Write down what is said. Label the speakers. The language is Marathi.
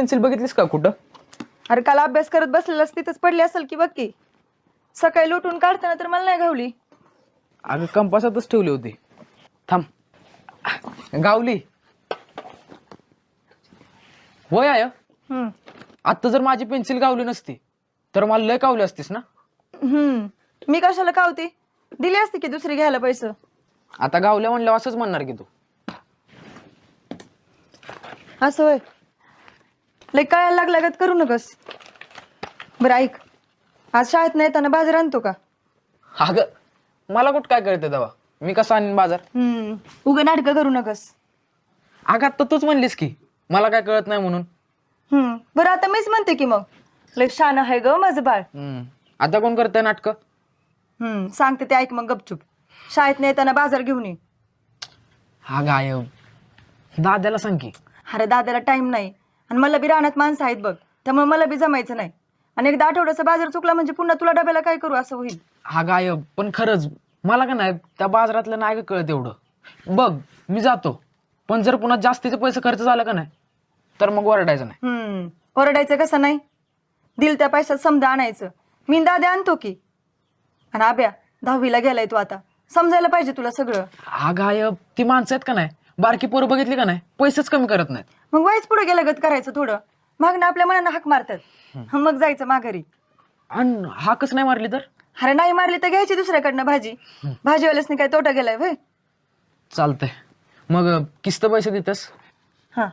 Speaker 1: पेन्सिल बघितलीस का कुठं?
Speaker 2: अरे काल अभ्यास करत बसलेलास तिथंच पडली असेल की बघ की. सकाळी लुटून काढताना तर मला नाही घावली.
Speaker 1: अगं कंपासातच ठेवली होती. थांब, गावली. होय आय, आता जर माझी पेन्सिल गावली नसती तर मला लय कावली असतीस ना.
Speaker 2: मी कशाला कावती, दिली असती की दुसरी घ्यायला पैसे.
Speaker 1: आता गावल्या म्हणल्यावर असंच म्हणणार की तू.
Speaker 2: असं होय, लय कळायला लागल्यागत करू नकस. बरं ऐक, आज शाळेत नाही येताना बाजार आणतो का?
Speaker 1: अगं मला कुठं काय कळतं तेव्हा, मी कसं आणीन बाजार?
Speaker 2: उगा नाटकं करू नकस.
Speaker 1: अगं आता तूच म्हणलीस की मला काय कळत नाही म्हणून.
Speaker 2: बरं आता मीच म्हणते की मग, लय शान आहे ग माझं बाळ.
Speaker 1: आता कोण करतंय नाटक?
Speaker 2: सांगते ते ऐक मग गपचूप. शाळेत नाही येताना बाजार घेऊन ये.
Speaker 1: हा गायब, दाद्याला सांग की.
Speaker 2: अरे दादाला टाइम नाही, आणि मला बी रानात माणसं आहेत बघ, त्यामुळे मला बी जमायचं नाही. आणि एकदा आठवड्याचा बाजार चुकला म्हणजे पुन्हा तुला डब्याला काय करू असं होईल.
Speaker 1: हा गायब, पण खरंच मला का नाही त्या बाजारातलं नाही का कळत एवढं. बघ मी जातो, पण जर पुन्हा जास्तीचे पैसे खर्च झाला का नाही तर मग ओरडायचं नाही.
Speaker 2: ओरडायचं कसं नाही, दिल त्या पैशात समजा आणायचं. मी दाद्या आणतो की. आणि आब्या 10वीला गेलाय तू, आता समजायला पाहिजे तुला सगळं.
Speaker 1: हा गायब, ती माणसं आहेत का नाही, बारकी पोरं बघितली का नाही, पैसेच कमी करत नाहीत.
Speaker 2: मग वाईच पुढे गेल्यागत करायचं थोडं. मागणं आपल्या मनानं हाक मारतात, मग जायचं माघारी.
Speaker 1: आणि हाकच नाही मारली तर?
Speaker 2: अरे नाही मारली तर घ्यायची दुसऱ्याकडनं भाजी. भाजीवाल्यासनी काय तोटा गेलाय व्हय?
Speaker 1: चालतंय, मग किस्त पैसे देतस?
Speaker 2: हा